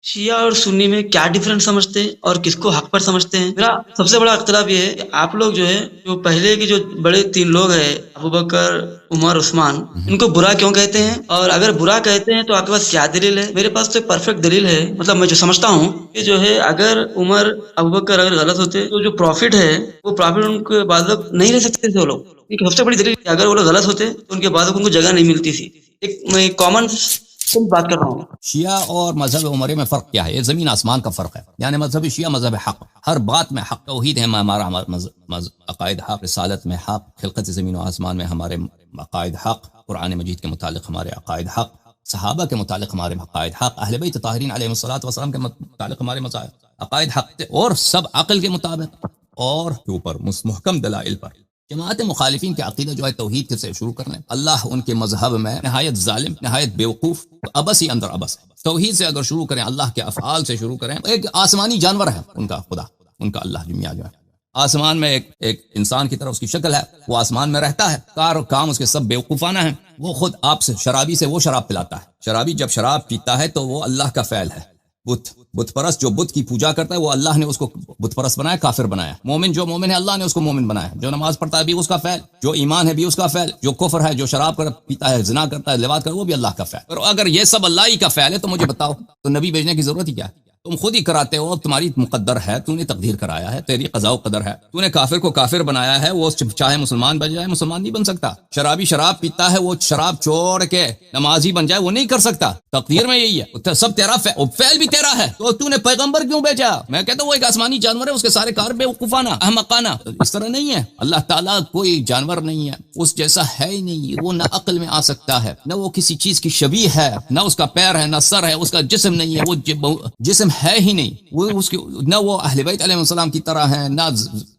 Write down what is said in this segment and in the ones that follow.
شیعہ اور سنی میں کیا ڈفرنس سمجھتے ہیں اور کس کو حق پر سمجھتے ہیں؟ میرا سب سے بڑا اختلاف یہ ہے کہ آپ لوگ جو ہے جو پہلے کے جو بڑے تین لوگ ہیں ابو بکر، عمر، عثمان، ان کو برا کیوں کہتے ہیں؟ اور اگر برا کہتے ہیں تو آپ کے پاس کیا دلیل ہے؟ میرے پاس تو ایک پرفیکٹ دلیل ہے، مطلب میں جو سمجھتا ہوں کہ جو ہے اگر عمر ابو بکر اگر غلط ہوتے تو جو پروفٹ ہے وہ پروفٹ ان کے بعد نہیں رہ سکتے تھے وہ لوگ، کیونکہ سب سے بڑی دلیل اگر وہ لوگ غلط ہوتے تو ان کے بعد ان کو جگہ نہیں ملتی تھی۔ ایک میں کامن بات کر رہا ہوں۔ شیعہ اور مذہب عمرے میں فرق کیا ہے؟ یہ زمین آسمان کا فرق ہے۔ یعنی مذہب شیعہ مذہب حق، ہر بات میں حق، توحید ہے ہمارا عقائد حق، رسالت میں حق، خلقت زمین و آسمان میں ہمارے عقائد حق، قرآن مجید کے متعلق ہمارے عقائد حق، صحابہ کے متعلق ہمارے عقائد حق، اہل بیت طاہرین علیہ الصلوۃ والسلام کے متعلق ہمارے عقائد حق تھے، اور سب عقل کے مطابق اور کے اوپر محکم دلائل پر۔ جماعت مخالفین کے عقیدہ جو ہے توحید سے شروع کر لیں، اللہ ان کے مذہب میں نہایت ظالم، نہایت بیوقوف، ابس ہی اندر ابس ہے۔ توحید سے اگر شروع کریں، اللہ کے افعال سے شروع کریں، ایک آسمانی جانور ہے ان کا خدا، ان کا اللہ جمعہ جو ہے آسمان میں ایک انسان کی طرح اس کی شکل ہے، وہ آسمان میں رہتا ہے، کار و کام اس کے سب بیوقوفانہ ہیں۔ وہ خود آپ سے شرابی سے وہ شراب پلاتا ہے، شرابی جب شراب پیتا ہے تو وہ اللہ کا فعل ہے۔ بت پرست جو بت کی پوجا کرتا ہے وہ اللہ نے اس کو بت پرست بنایا، کافر بنایا۔ مومن جو مومن ہے اللہ نے اس کو مومن بنایا، جو نماز پڑھتا ہے بھی اس کا فعل، جو ایمان ہے بھی اس کا فعل، جو کفر ہے، جو شراب پیتا ہے، زنا کرتا ہے، لواط کرتا ہے، وہ بھی اللہ کا فعل۔ اور اگر یہ سب اللہ ہی کا فعل ہے تو مجھے بتاؤ تو نبی بھیجنے کی ضرورت ہی کیا ہے؟ تم خود ہی کراتے ہو، تمہاری مقدر ہے، تو نے تقدیر کرایا ہے، تیری قضاء و قدر ہے، تو نے کافر کو کافر بنایا ہے، وہ چاہے مسلمان بن جائے مسلمان نہیں بن سکتا۔ شرابی شراب پیتا ہے، وہ شراب چھوڑ کے نمازی بن جائے وہ نہیں کر سکتا، تقدیر میں یہی ہے، سب تیرا فعل بھی تیرا ہے، تو نے پیغمبر کیوں بھیجا؟ میں کہتا ہوں وہ ایک آسمانی جانور ہے، اس کے سارے کار بیوقوفانہ احمقانہ، اس طرح نہیں ہے۔ اللہ تعالیٰ کوئی جانور نہیں ہے، اس جیسا ہے ہی نہیں، وہ نہ عقل میں آ سکتا ہے، نہ وہ کسی چیز کی شبیہ ہے، نہ اس کا پیر ہے، نہ سر ہے، اس کا جسم نہیں ہے، وہ جسم ہے ہی نہیں، وہ اس کی نہ وہ اہل بیت علیہ السلام کی طرح ہیں، نہ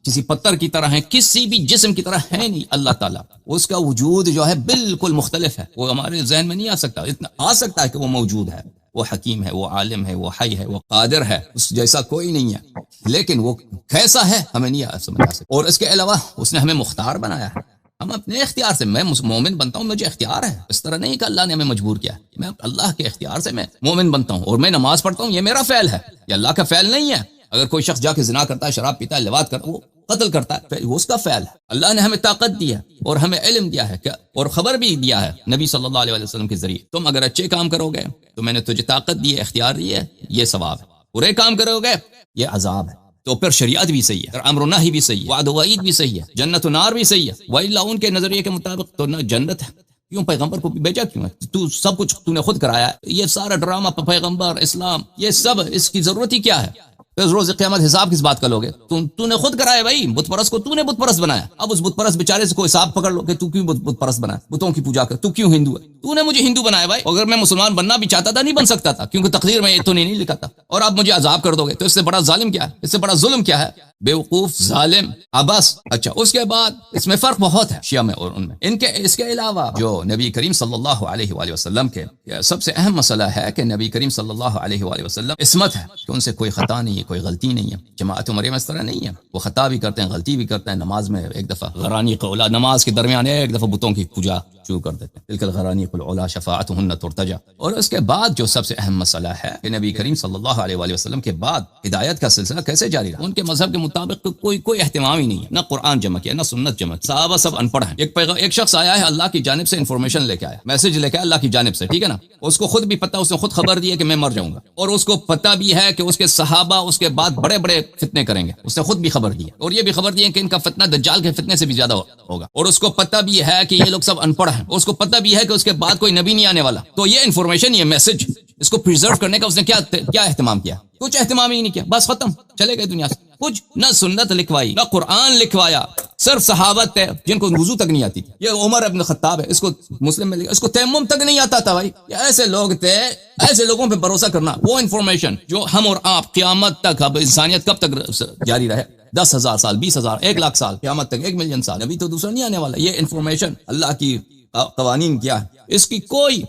کسی پتھر کی طرح ہیں، کسی بھی جسم کی طرح ہے نہیں اللہ تعالیٰ۔ اس کا وجود جو ہے بالکل مختلف ہے، وہ ہمارے ذہن میں نہیں آ سکتا، اتنا آ سکتا ہے کہ وہ موجود ہے، وہ حکیم ہے، وہ عالم ہے، وہ حی ہے، وہ قادر ہے، اس جیسا کوئی نہیں ہے، لیکن وہ کیسا ہے ہمیں نہیں سمجھ آ سکتا۔ اور اس کے علاوہ اس نے ہمیں مختار بنایا ہے، ہم اپنے اختیار سے، میں مومن بنتا ہوں، مجھے اختیار ہے، اس طرح نہیں کہ اللہ نے ہمیں مجبور کیا، میں اللہ کے اختیار سے میں مومن بنتا ہوں، اور میں نماز پڑھتا ہوں، یہ میرا فعل ہے، یہ اللہ کا فعل نہیں ہے۔ اگر کوئی شخص جا کے زنا کرتا ہے، شراب پیتا ہے، لواط کرتا ہے، وہ قتل کرتا ہے، وہ اس کا فعل ہے۔ اللہ نے ہمیں طاقت دی ہے اور ہمیں علم دیا ہے اور خبر بھی دیا ہے نبی صلی اللہ علیہ وسلم کے ذریعے، تم اگر اچھے کام کرو گے تو میں نے تجھے طاقت دی ہے، اختیار دی ہے، یہ ثواب ہے، برے کام کرو گے یہ عذاب ہے۔ تو پھر شریعت بھی صحیح ہے، امر و نہی بھی صحیح ہے، وعد و وعید بھی صحیح ہے، جنت و نار بھی صحیح ہے، وَإِلَّا ان کے نظریے کے مطابق تو نہ جنت ہے، کیوں پیغمبر کو بھیجا کیوں ہے؟ تو سب کچھ تو نے خود کرایا ہے، یہ سارا ڈرامہ پیغمبر اسلام یہ سب اس کی ضرورت ہی کیا ہے؟ پھر روز قیامت حساب کس بات کا لوگے؟ تو نے خود کرایا بھائی، بت پرست کو تو نے بت پرست بنایا، اب اس بت پرست بیچارے سے کوئی حساب پکڑ لو کہ تو کیوں بت پرست بنا، بتوں کی پوجا کر، تو کیوں ہندو ہے؟ تو نے مجھے ہندو بنایا بھائی، اگر میں مسلمان بننا بھی چاہتا تھا نہیں بن سکتا تھا، کیونکہ تقدیر میں یہ تو نہیں لکھا تھا، اور آپ مجھے عذاب کر دو گے، تو اس سے بڑا ظالم کیا ہے؟ اس سے بڑا ظلم کیا ہے؟ بیوقوف، ظالم، عبس۔ اچھا اس کے بعد اس میں فرق بہت ہے شیعہ میں اور ان میں، اس کے علاوہ جو نبی کریم صلی اللہ علیہ وآلہ وسلم کے سب سے اہم مسئلہ ہے کہ نبی کریم صلی اللہ علیہ وآلہ وسلم عصمت ہے، کہ ان سے کوئی خطا نہیں ہے، کوئی غلطی نہیں ہے۔ جماعت عمرے میں اس طرح نہیں ہے، وہ خطا بھی کرتے ہیں، غلطی بھی کرتے ہیں، نماز میں ایک دفعہ غرانیق العلا، نماز کے درمیان ایک دفعہ بتوں کی پوجا شروع کر دیتے ہیں، تلک الغرانیق العلا شفاعتہن ترتجى۔ اور اس کے بعد جو سب سے اہم مسئلہ ہے کہ نبی کریم صلی اللہ علیہ وآلہ وسلم کے بعد ہدایت کا سلسلہ کیسے جاری رہا؟ ان کے مذہب کے مطابق کوئی اہتمام ہی نہیں ہے، نہ قرآن جمع کیا، نہ سنت جمع کیا، صحابہ سب ان پڑھ ہیں۔ ایک شخص آیا ہے اللہ کی جانب سے انفارمیشن لے کے آیا، میسج لے کے آیا اللہ کی جانب سے، ٹھیک ہے نا، اس کو خود بھی پتہ، اس نے خود خبر دی ہے کہ میں مر جاؤں گا، اور اس کو پتہ بھی ہے کہ اس کے صحابہ اس کے بعد بڑے بڑے فتنے کریں گے، اس نے خود بھی خبر دی ہے، اور یہ بھی خبر دی ہے کہ ان کا فتنہ دجال کے فتنے سے بھی زیادہ ہوگا، اور اس کو پتہ بھی ہے کہ یہ لوگ سب ان پڑھ ہیں، اس کو پتہ بھی ہے کہ اس کے بعد کوئی نبی نہیں آنے والا۔ تو یہ انفارمیشن، یہ میسج، اس کو پریزرو کرنے کا اس نے کیا اہتمام کیا؟ کچھ اہتمام ہی نہیں کیا، بس ختم، چلے گئے دنیا سے، کچھ نہ سنت لکھوائی نہ قرآن لکھوایا، صرف صحابت ہے جن کو وضو تک نہیں آتی تھی۔ یہ عمر ابن خطاب ہے، اس کو مسلم میں لکھا، اس کو تیمم تک نہیں آتا تھا بھائی۔ یہ ایسے لوگ تھے، ایسے لوگوں پہ بھروسہ کرنا، وہ انفارمیشن جو ہم اور آپ قیامت تک، اب انسانیت کب تک جاری رہے، 10,000 سال، 20,000، 1,00,000 سال، قیامت تک 1,000,000 سال، ابھی تو دوسرا نہیں آنے والا۔ یہ انفارمیشن اللہ کی قوانین کیا ہے، اس کی کوئی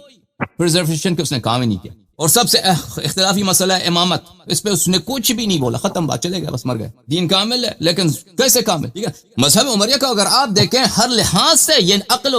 پریزرویشن کے اس نے کام ہی نہیں کیا۔ اور سب سے اختلافی مسئلہ ہے امامت، اس پہ اس نے کچھ بھی نہیں بولا، ختم بات، چلے گئے، بس مر گئے۔ دین کامل ہے لیکن کیسے کامل؟ ٹھیک ہے، مذہب عمریہ کا اگر آپ دیکھیں ہر لحاظ سے یہ عقل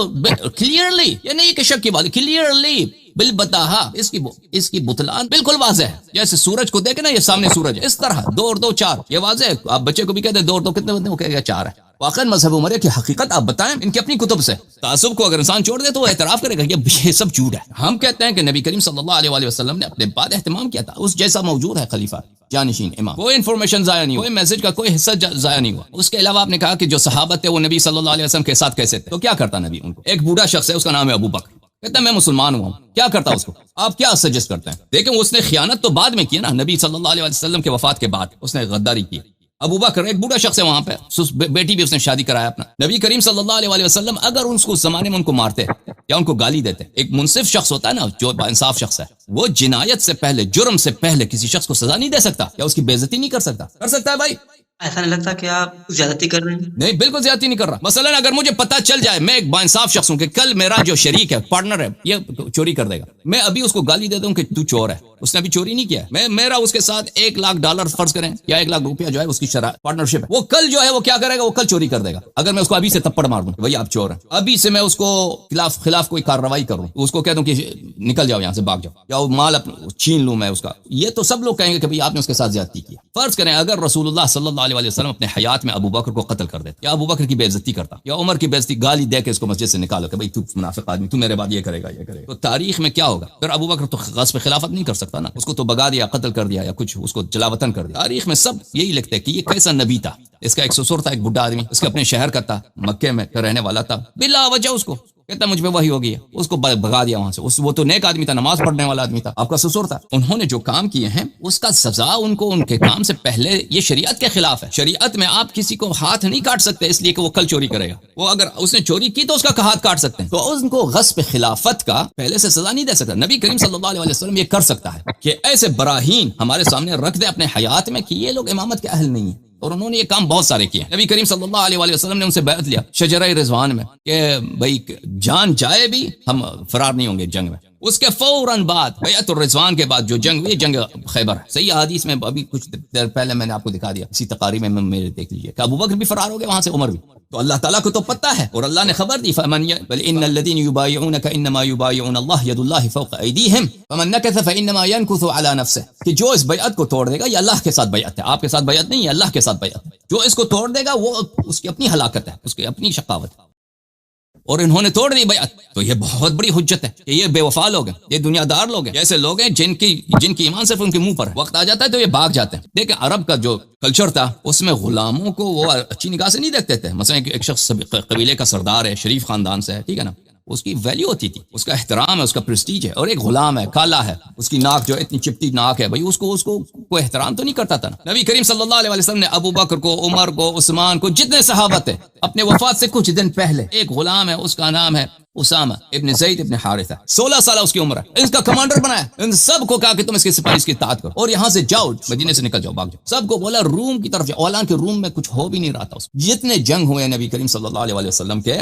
کلیئرلی، یہ نہیں کہ شک کی بات، کلیئرلی بالبتاہا، اس کی بطلان بالکل واضح ہے. جیسے سورج کو دیکھیں نا، یہ سامنے سورج ہے، اس طرح 2 اور 2 4، یہ واضح ہے. آپ بچے کو بھی کہتے ہیں 2 اور 2 کتنے بنتے ہیں، وہ کہے گا 4 ہے. واقعا مذہب عمریہ کی حقیقت آپ بتائیں ان کی اپنی کتب سے. تعصب کو اگر انسان چھوڑ دے تو وہ اعتراف کرے گا کہ یہ سب جھوٹ ہے. ہم کہتے ہیں کہ نبی کریم صلی اللہ علیہ وسلم نے اپنے بعد اہتمام کیا تھا، اس جیسا موجود ہے خلیفہ جانشین امام. کوئی انفارمیشن ضائع نہیں، کوئی میسج کا کوئی حصہ ضائع نہیں ہوا. اس کے علاوہ آپ نے کہا کہ جو صحابہ تھے وہ نبی صلی اللہ علیہ وسلم کے ساتھ کیسے تھے، تو کیا کرتا نبی ان کو؟ ایک بوڑھا شخص ہے، اس کا نام ہے ابو بکر، کہتا ہے میں مسلمان ہوا ہوں. کیا کرتا اس کو؟ آپ کیا سجیسٹ کرتے ہیں؟ دیکھیں اس نے خیانت تو بعد میں کی نا، نبی صلی اللہ علیہ وسلم کے وفات کے بعد اس نے غداری کی. ابو بکر ایک بوڑھا شخص ہے وہاں پہ، بیٹی بھی اس نے شادی کرایا اپنا. نبی کریم صلی اللہ علیہ وسلم اگر اس زمانے میں ان کو مارتے یا ان کو گالی دیتے، ایک منصف شخص ہوتا ہے نا، جو انصاف شخص ہے، وہ جنایت سے پہلے، جرم سے پہلے کسی شخص کو سزا نہیں دے سکتا یا اس کی بے عزتی نہیں کر سکتا. کر سکتا ہے بھائی؟ ایسا نہیں لگتا کہ آپ زیادتی کر رہے ہیں؟ نہیں، بالکل زیادتی نہیں کر رہا. مثلا اگر مجھے پتا چل جائے، میں ایک باانصاف شخص ہوں کہ کل میرا جو شریک ہے، پارٹنر ہے، یہ چوری کر دے گا، میں ابھی اس کو گالی دے دوں کہ تو چور ہے، اس نے ابھی چوری نہیں کیا ہے، میرا اس کے ساتھ $1,00,000 فرض کریں یا $1,00,000 جو ہے اس کی پارٹنرشپ ہے، وہ کل جو ہے وہ کیا کرے گا، وہ کل چوری کر دے گا. اگر میں اس کو ابھی سے تپڑ مار دوں بھائی آپ چور ہیں، ابھی سے میں اس کو خلاف کوئی کارروائی کروں، اس کو کہہ دوں کہ نکل جاؤ یہاں سے، بھاگ جاؤ، یا وہ مال چھین لوں میں اس کا، یہ تو سب لوگ کہیں گے کہ بھائی آپ نے اس کے ساتھ زیادتی کی. فرض کریں اگر رسول اللہ صلی اللہ علیہ وسلم اپنے حیات میں ابو بکر کو قتل کر دیتا، یا ابو بکر کی بے عزتی کرتا، یا عمر کی بے عزتی، گالی دے کے اس کو مسجد سے نکالو کہ بھائی تو منافق آدمی، تو میرے بعد یہ کرے گا، تو تاریخ میں کیا ہوگا؟ پھر ابو بکر تو غصب خلافت نہیں کر سکتا نا، اس کو تو بگا دیا، قتل کر دیا، یا کچھ اس کو جلا وطن کر دیا. تاریخ میں سب یہی لکھتے ہیں کہ یہ کیسا نبی تھا. اس کا ایک سسر تھا، ایک بڈھا آدمی، اس کے اپنے شہر کا تھا، مکے میں رہنے والا تھا، بلا وجہ اس کو کہتا مجھ پہ وہی ہو گئی ہے، اس کو بھگا دیا وہاں سے. وہ تو نیک آدمی تھا، نماز پڑھنے والا آدمی تھا، آپ کا سسر تھا. انہوں نے جو کام کیے ہیں اس کا سزا ان کو ان کے کام سے پہلے، یہ شریعت کے خلاف ہے. شریعت میں آپ کسی کو ہاتھ نہیں کاٹ سکتے اس لیے کہ وہ کل چوری کرے گا. وہ اگر اس نے چوری کی تو اس کا ہاتھ کاٹ سکتے ہیں، تو ان کو غصب خلافت کا پہلے سے سزا نہیں دے سکتا. نبی کریم صلی اللہ علیہ وسلم یہ کر سکتا ہے کہ ایسے براہین ہمارے سامنے رکھ دے اپنے حیات میں کہ یہ لوگ امامت کے اہل نہیں ہیں. اور انہوں نے یہ کام بہت سارے کیے. نبی کریم صلی اللہ علیہ وسلم نے ان سے بیعت لیا شجرہ رضوان میں کہ بھائی جان جائے بھی ہم فرار نہیں ہوں گے جنگ میں. اس کے فوراً بعد بیعت الرضوان کے بعد جو جنگ ہوئی، جنگ خیبر. صحیح حدیث میں ابھی کچھ دیر پہلے میں نے آپ کو دکھا دیا، اسی تقاریر میں میرے دیکھ لیجیے کہ ابو بکر بھی فرار ہو گئے وہاں سے، عمر بھی. تو اللہ تعالیٰ کو تو پتہ ہے اور اللہ نے خبر دی، بل ان الذين يبايعونك انما يبايعون الله يد الله فوق ايديهم فمن نكث فانما ينكث على نفسه. کہ جو اس بیعت کو توڑ دے گا، یہ اللہ کے ساتھ بیعت ہے، آپ کے ساتھ بیعت نہیں ہے، اللہ کے ساتھ بیعت. جو اس کو توڑ دے گا وہ اس کی اپنی ہلاکت ہے، اس کی اپنی شقاوت ہے. اور انہوں نے توڑ دی بیعت، تو یہ بہت بڑی حجت ہے کہ یہ بے وفا لوگ ہیں، یہ دنیا دار لوگ ہیں، ایسے لوگ ہیں جن کی ایمان صرف ان کے منہ پر ہے. وقت آ جاتا ہے تو یہ بھاگ جاتے ہیں. دیکھیں عرب کا جو کلچر تھا اس میں غلاموں کو وہ اچھی نگاہ سے نہیں دیکھتے تھے. مثلا ایک شخص قبیلے کا سردار ہے، شریف خاندان سے ہے، ٹھیک ہے نا، اس کی ویلیو ہوتی تھی، اس کا احترام ہے، اس کا پریسٹیج ہے. اور ایک غلام ہے، کالا ہے، اس کی ناک جو اتنی چپٹی ناک ہے، بھائی اس کو کوئی احترام تو نہیں کرتا تھا نا. نبی کریم صلی اللہ علیہ وسلم نے ابو بکر کو، عمر کو، عثمان کو، جتنے صحابہ تھے، اپنے وفات سے کچھ دن پہلے ایک غلام ہے، اس کا نام ہے اسامہ ابن زید ابن حارثہ، 16 سالہ اس کی عمر ہے، اس کا کمانڈر بنایا. ان سب کو کہا کہ تم اس کے سپاہی اس کی اطاعت کرو اور یہاں سے جاؤ، مدینے سے نکل جاؤ، بھاگ جاؤ. سب کو بولا روم کی طرف جاؤ، حالانکہ روم میں کچھ ہو بھی نہیں رہا تھا. جتنے جنگ ہوئے نبی کریم صلی اللہ علیہ وسلم کے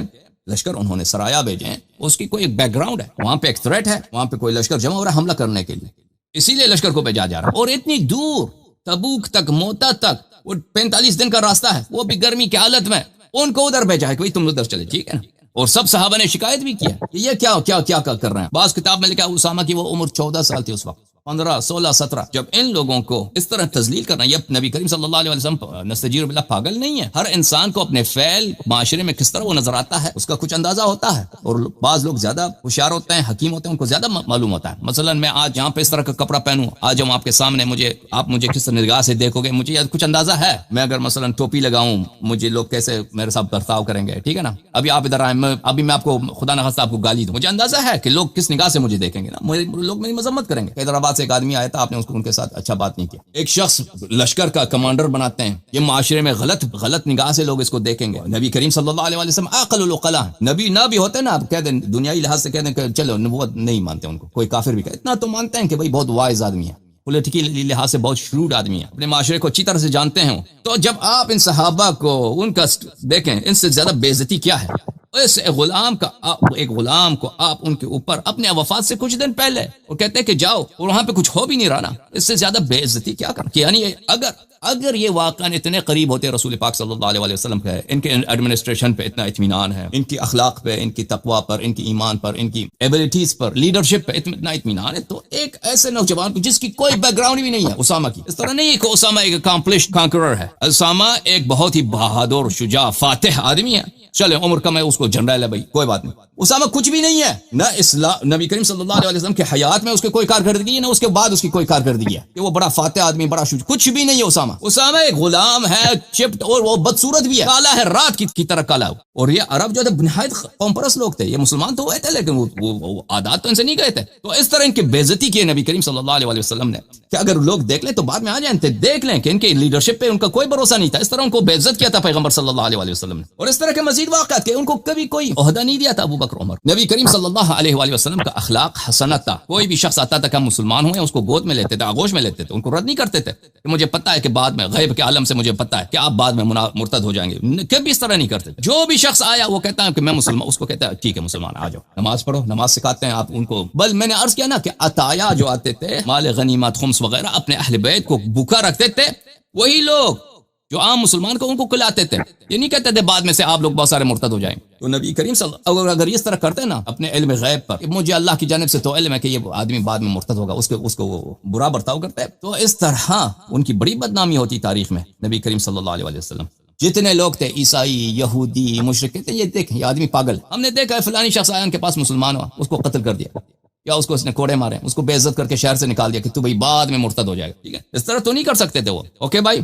لشکر انہوں نے سرایا بھیجے ہیں، اس کی کوئی ایک بیک گراؤنڈ ہے، وہاں پہ ایک تھریٹ ہے، وہاں پہ کوئی لشکر جمع ہو رہا ہے حملہ کرنے کے لیے، اسی لیے لشکر کو بھیجا جا رہا ہے. اور اتنی دور تبوک تک، موتا تک، وہ 45 دن کا راستہ ہے، وہ بھی گرمی کی حالت میں ان کو ادھر بھیجا ہے کہ تم ادھر چلے، ٹھیک ہے نا. اور سب صحابہ نے شکایت بھی کیا کہ یہ کیا کر رہے ہیں. بعض کتاب میں لکھا اسامہ کی وہ عمر 14 سال تھی اس وقت، 15 16 17. جب ان لوگوں کو اس طرح تذلیل کرنا، یہ نبی کریم صلی اللہ علیہ وسلم نستجیر باللہ پاگل نہیں ہے. ہر انسان کو اپنے فعل معاشرے میں کس طرح وہ نظر آتا ہے اس کا کچھ اندازہ ہوتا ہے. اور بعض لوگ زیادہ ہوشیار ہوتے ہیں، حکیم ہوتے ہیں، ان کو زیادہ معلوم ہوتا ہے. مثلا میں آج یہاں پہ اس طرح کا کپڑا پہنوں، آج ہم آپ کے سامنے، آپ مجھے کس طرح نگاہ سے دیکھو گے، مجھے کچھ اندازہ ہے. میں اگر مثلا ٹوپی لگاؤں، مجھے لوگ کیسے میرے ساتھ برتاؤ کریں گے، ٹھیک ہے نا. ابھی آپ ادھر آئیں، ابھی میں آپ کو خدا نخواستہ آپ کو گالی دوں، مجھے اندازہ ہے کہ لوگ کس نگاہ سے مجھے دیکھیں گے نا، لوگ میری مذمت کریں گے. حیدرآباد سے ایک آدمی آیا تھا، آپ نے اس کو ان کے ساتھ اچھا بات نہیں کیا. ایک شخص لشکر کا کمانڈر بناتے ہیں، یہ معاشرے میں غلط نگاہ سے لوگ اس کو دیکھیں گے. نبی کریم صلی اللہ علیہ وسلم عاقل العقلاء، نبی نہ بھی ہوتے نا، آپ کہہ دیں دنیائی لحاظ سے کہہ دیں کہ چلو نبوت نہیں مانتے ان کو، کوئی کافر بھی کہے، اتنا تو مانتے ہیں کہ بھائی بہت وائز آدمی ہے، پولیٹیکل لحاظ سے بہت شروڈ آدمی ہے، اپنے معاشرے کو اچھی طرح سے جانتے ہیں. تو جب آپ ان صحابہ کو ان کا دیکھیں، ان سے زیادہ بے عزتی کیا ہے. اس ایک غلام کو آپ ان کے اوپر اپنے وفات سے کچھ دن پہلے اور کہتے ہیں کہ جاؤ، اور وہاں پہ کچھ ہو بھی نہیں رہا نا، اس سے زیادہ بے عزتی کیا کرنا. یعنی اگر اگر یہ واقعاً اتنے قریب ہوتے رسول پاک صلی اللہ علیہ وسلم کے، ان کے ایڈمنسٹریشن پہ اتنا اطمینان ہے، ان کی اخلاق پہ، ان کی تقوی پر، ان کی ایمان پر، ان کی ایبلٹیز پر، لیڈرشپ پہ اتنا اطمینان ہے، تو ایک ایسے نوجوان کو جس کی کوئی بیک گراؤنڈ بھی نہیں ہے اسامہ کی، اس طرح نہیں ہے کہ اسامہ ایک اکامپلشڈ کانکرر ہے، اسامہ ایک بہت ہی بہادر، شجاع، فاتح آدمی ہے. چلے عمر کم ہے، اس کو جنرل ہے بھائی، کوئی بات نہیں. اسامہ کچھ بھی نہیں ہے، نہ نبی کریم صلی اللہ علیہ وسلم کے حیات میں اس کے کوئی کارکردگی ہے، نہ اس کے بعد اس کی کوئی کارکردگی ہے کہ وہ بڑا فاتح آدمی، بڑا شجاع، کچھ بھی نہیں ہے اسامہ. اسامہ ایک غلام ہے، چپٹ، اور وہ بدصورت بھی ہے، کالا ہے، رات کی طرح کالا ہے. اور یہ عرب جو تھے نہایت قوم پرست لوگ تھے، یہ مسلمان تو ہوئے تھے لیکن وہ عادات تو ان سے نہیں گئے تھے. تو اس طرح ان کی بے عزتی کی نبی کریم صلی اللہ علیہ وسلم نے کہ اگر لوگ دیکھ لیں تو بعد میں آ جائیں، دیکھ لیں کہ ان کی لیڈرشپ پہ ان کا کوئی بھروسہ نہیں تھا. اس طرح ان کو بے عزت کیا تھا پیغمبر صلی اللہ علیہ وسلم نے. اور اس طرح کے مزید واقعات کہ ان کو کبھی کوئی عہدہ نہیں دیا تھا ابو بکر عمر. نبی کریم صلی اللہ علیہ وسلم کا اخلاق حسنہ تھا. کوئی بھی شخص آتا تھا کہ ہم مسلمان ہوئے، اس کو گود میں لیتے تھے، آغوش میں لیتے تھے، ان کو رد نہیں کرتے تھے کہ مجھے پتا ہے کہ بعد میں غیب کے عالم سے مجھے پتا ہے کہ آپ بعد میں مرتد ہو جائیں گے. کبھی اس طرح نہیں کرتے تھے. جو بھی شخص آیا وہ کہتا ہے کہ میں مسلمان، اس کو کہتا ہے ٹھیک ہے مسلمان آ جاؤ، نماز پڑھو، نماز سکھاتے ہیں آپ ان کو. بل میں نے عرض کیا نا کہ عطایا جو آتے تھے، مال غنیمت، خمس وغیرہ، اپنے اہل بیت کو بھوکا رکھتے تھے. وہی لوگ جو عام مسلمان کو ان کو کھلاتے تھے. یہ نہیں کہتے تھے بعد میں سے آپ لوگ بہت سارے مرتد ہو جائیں. تو نبی کریم صلی اللہ علیہ وسلم اگر اس طرح کرتے نا اپنے علم غیب پر، مجھے اللہ کی جانب سے تو علم ہے کہ یہ آدمی بعد میں مرتد ہوگا، اس کو وہ برا برتاؤ کرتے، تو اس طرح ان کی بڑی بدنامی ہوتی تاریخ میں. نبی کریم صلی اللہ علیہ وسلم جتنے لوگ تھے، عیسائی، یہودی، مشرک، کہتے ہیں یہ دیکھ یہ آدمی پاگل، ہم نے دیکھا ہے فلانی شخص آیا ان کے پاس مسلمان ہوا، اس کو قتل کر دیا، یا اس کو اس نے کوڑے مارے، اس کو بے عزت کر کے شہر سے نکال دیا کہ تو بھائی بعد میں مرتد ہو جائے گا. ٹھیک ہے، اس طرح تو نہیں کر سکتے تھے وہ. اوکے بھائی.